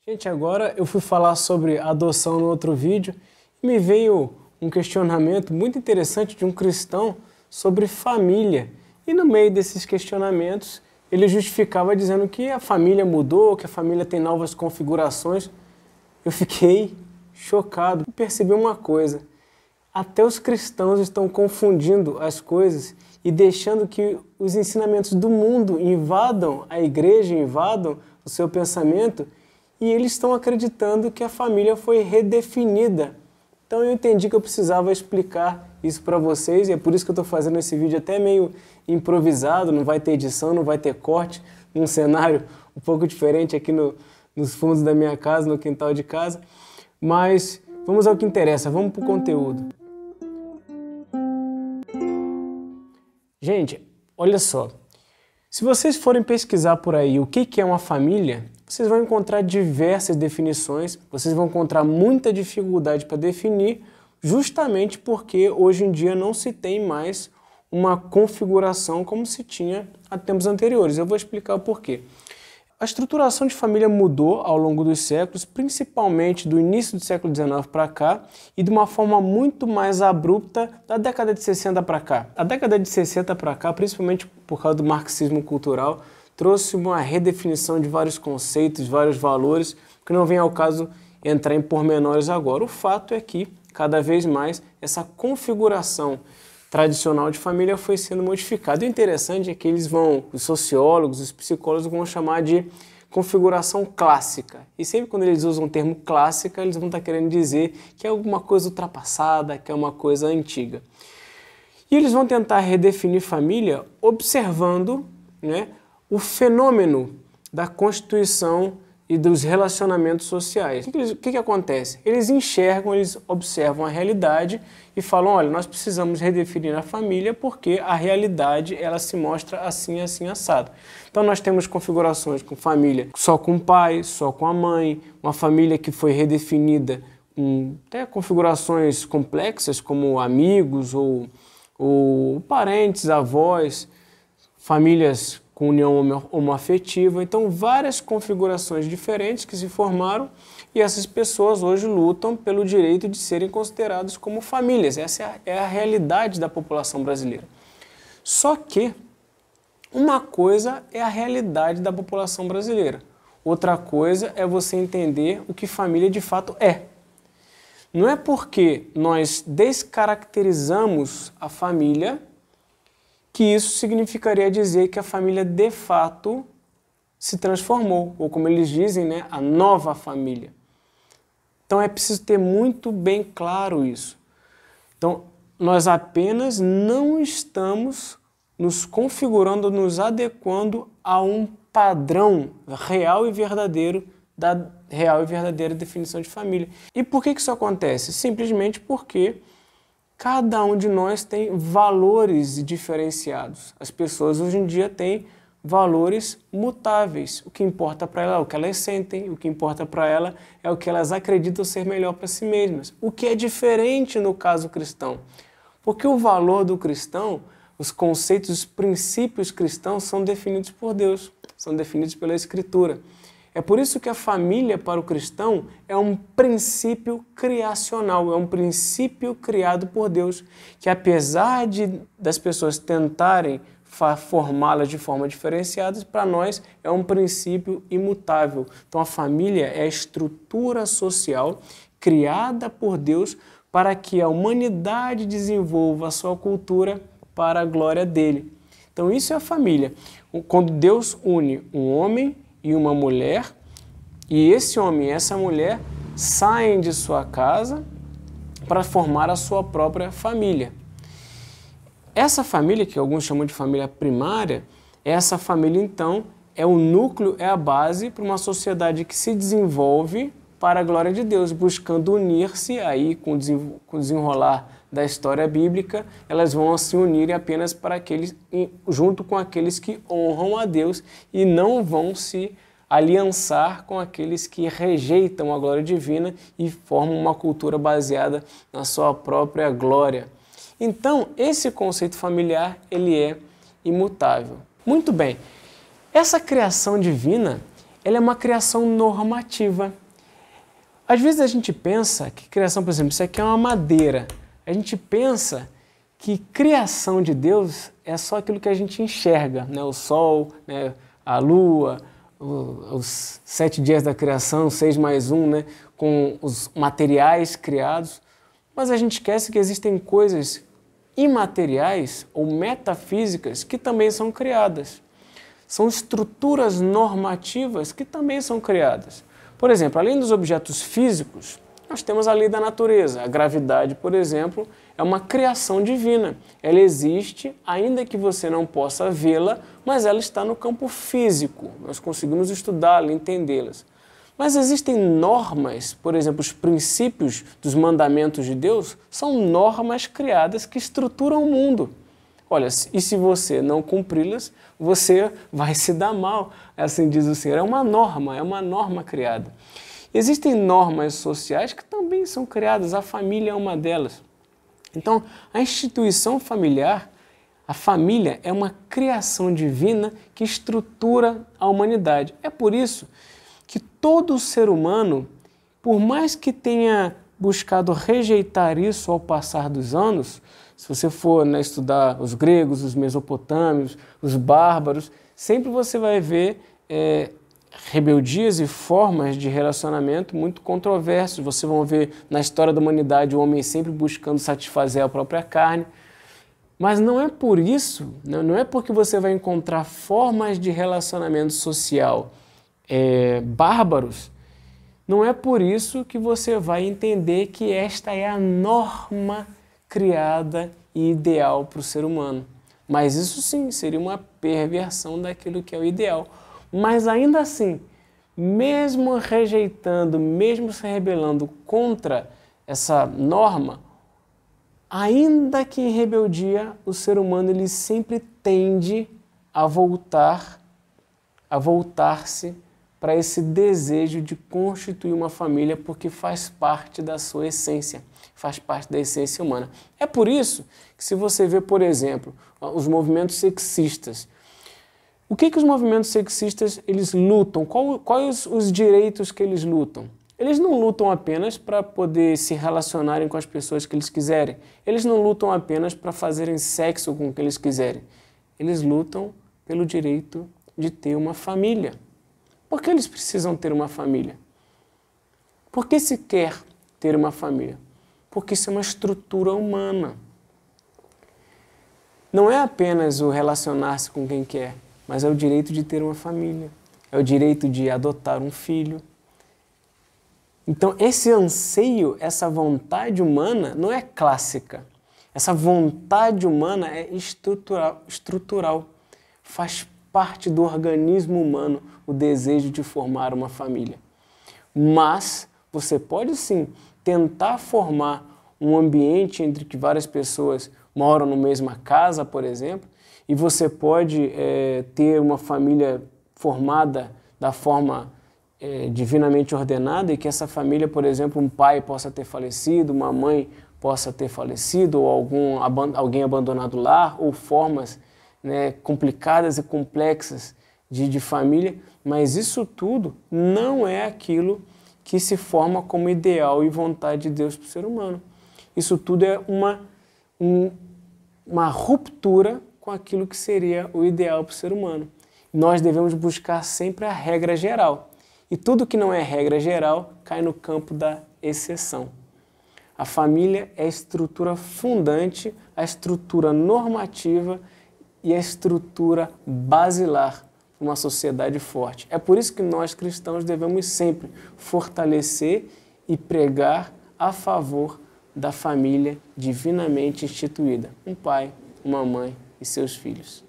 Gente, agora eu fui falar sobre adoção no outro vídeo e me veio um questionamento muito interessante de um cristão sobre família. E no meio desses questionamentos, ele justificava dizendo que a família mudou, que a família tem novas configurações. Eu fiquei chocado e percebi uma coisa. Até os cristãos estão confundindo as coisas e deixando que os ensinamentos do mundo invadam a igreja, invadam o seu pensamento, e eles estão acreditando que a família foi redefinida. Então eu entendi que eu precisava explicar isso para vocês, e é por isso que eu estou fazendo esse vídeo até meio improvisado, não vai ter edição, não vai ter corte, num cenário um pouco diferente aqui nos fundos da minha casa, no quintal de casa. Mas vamos ao que interessa, vamos para o conteúdo. Gente, olha só, se vocês forem pesquisar por aí o que é uma família, vocês vão encontrar diversas definições, vocês vão encontrar muita dificuldade para definir, justamente porque hoje em dia não se tem mais uma configuração como se tinha há tempos anteriores. Eu vou explicar o porquê. A estruturação de família mudou ao longo dos séculos, principalmente do início do século XIX para cá, e de uma forma muito mais abrupta da década de 60 para cá. A década de 60 para cá, principalmente por causa do marxismo cultural, trouxe uma redefinição de vários conceitos, vários valores, que não vem ao caso entrar em pormenores agora. O fato é que, cada vez mais, essa configuração tradicional de família foi sendo modificada. O interessante é que os sociólogos, os psicólogos vão chamar de configuração clássica. E sempre quando eles usam o termo clássica, eles vão estar querendo dizer que é alguma coisa ultrapassada, que é uma coisa antiga. E eles vão tentar redefinir família observando, o fenômeno da constituição e dos relacionamentos sociais. O que acontece? Eles enxergam, eles observam a realidade e falam, olha, nós precisamos redefinir a família porque a realidade ela se mostra assim, assim, assado. Então nós temos configurações com família só com o pai, só com a mãe, uma família que foi redefinida com até configurações complexas como amigos ou parentes, avós, famílias com união homoafetiva, então várias configurações diferentes que se formaram e essas pessoas hoje lutam pelo direito de serem consideradas como famílias. Essa é a realidade da população brasileira. Só que uma coisa é a realidade da população brasileira, outra coisa é você entender o que família de fato é. Não é porque nós descaracterizamos a família que isso significaria dizer que a família de fato se transformou, ou como eles dizem, a nova família. Então é preciso ter muito bem claro isso. Então nós apenas não estamos nos configurando, nos adequando a um padrão real e verdadeiro da real e verdadeira definição de família. E por que isso acontece? Simplesmente porque cada um de nós tem valores diferenciados. As pessoas hoje em dia têm valores mutáveis. O que importa para elas é o que elas sentem, o que importa para elas é o que elas acreditam ser melhor para si mesmas. O que é diferente no caso cristão. Porque o valor do cristão, os conceitos, os princípios cristãos são definidos por Deus, são definidos pela Escritura. É por isso que a família para o cristão é um princípio criacional, é um princípio criado por Deus, que apesar das pessoas tentarem formá-las de forma diferenciada, para nós é um princípio imutável. Então a família é a estrutura social criada por Deus para que a humanidade desenvolva a sua cultura para a glória dele. Então isso é a família. Quando Deus une um homem e uma mulher, e esse homem e essa mulher saem de sua casa para formar a sua própria família. Essa família, que alguns chamam de família primária, essa família então é o núcleo, é a base para uma sociedade que se desenvolve para a glória de Deus, buscando unir-se aí com o desenrolar da história bíblica, elas vão se unir apenas para junto com aqueles que honram a Deus e não vão se aliançar com aqueles que rejeitam a glória divina e formam uma cultura baseada na sua própria glória. Então, esse conceito familiar, ele é imutável. Muito bem, essa criação divina, ela é uma criação normativa. Às vezes a gente pensa que criação, por exemplo, isso aqui é uma madeira. A gente pensa que criação de Deus é só aquilo que a gente enxerga, né? O sol, né? A lua, os 7 dias da criação, 6 mais 1, né? Com os materiais criados. Mas a gente esquece que existem coisas imateriais ou metafísicas que também são criadas. São estruturas normativas que também são criadas. Por exemplo, além dos objetos físicos, nós temos a lei da natureza. A gravidade, por exemplo, é uma criação divina. Ela existe, ainda que você não possa vê-la, mas ela está no campo físico. Nós conseguimos estudá-la, entendê-las. Mas existem normas, por exemplo, os princípios dos mandamentos de Deus são normas criadas que estruturam o mundo. Olha, e se você não cumpri-las, você vai se dar mal, assim diz o Senhor. É uma norma criada. Existem normas sociais que também são criadas, a família é uma delas. Então, a instituição familiar, a família é uma criação divina que estrutura a humanidade. É por isso que todo ser humano, por mais que tenha buscado rejeitar isso ao passar dos anos, se você for estudar os gregos, os mesopotâmios, os bárbaros, sempre você vai ver rebeldias e formas de relacionamento muito controversas. Vocês vão ver na história da humanidade o homem sempre buscando satisfazer a própria carne. Mas não é por isso, não é porque você vai encontrar formas de relacionamento social bárbaros, não é por isso que você vai entender que esta é a norma criada e ideal para o ser humano. Mas isso sim, seria uma perversão daquilo que é o ideal. Mas ainda assim, mesmo rejeitando, mesmo se rebelando contra essa norma, ainda que em rebeldia, o ser humano ele sempre tende a voltar-se para esse desejo de constituir uma família, porque faz parte da sua essência, faz parte da essência humana. É por isso que se você vê, por exemplo, os movimentos sexistas, o que os movimentos sexistas eles lutam? Quais os direitos que eles lutam? Eles não lutam apenas para poder se relacionarem com as pessoas que eles quiserem. Eles não lutam apenas para fazerem sexo com o que eles quiserem. Eles lutam pelo direito de ter uma família. Por que eles precisam ter uma família? Por que se quer ter uma família? Porque isso é uma estrutura humana. Não é apenas o relacionar-se com quem quer, mas é o direito de ter uma família. É o direito de adotar um filho. Então, esse anseio, essa vontade humana não é clássica. Essa vontade humana é estrutural. Faz parte do organismo humano o desejo de formar uma família. Mas você pode sim tentar formar um ambiente entre que várias pessoas moram na mesma casa, por exemplo, e você pode ter uma família formada da forma divinamente ordenada e que essa família, por exemplo, um pai possa ter falecido, uma mãe possa ter falecido, ou alguém abandonado o lar, ou formas complicadas e complexas de família, mas isso tudo não é aquilo que se forma como ideal e vontade de Deus para o ser humano. Isso tudo é uma ruptura com aquilo que seria o ideal para o ser humano. Nós devemos buscar sempre a regra geral. E tudo que não é regra geral cai no campo da exceção. A família é a estrutura fundante, a estrutura normativa e a estrutura basilar de uma sociedade forte. É por isso que nós cristãos devemos sempre fortalecer e pregar a favor da família divinamente instituída. Um pai, uma mãe e seus filhos.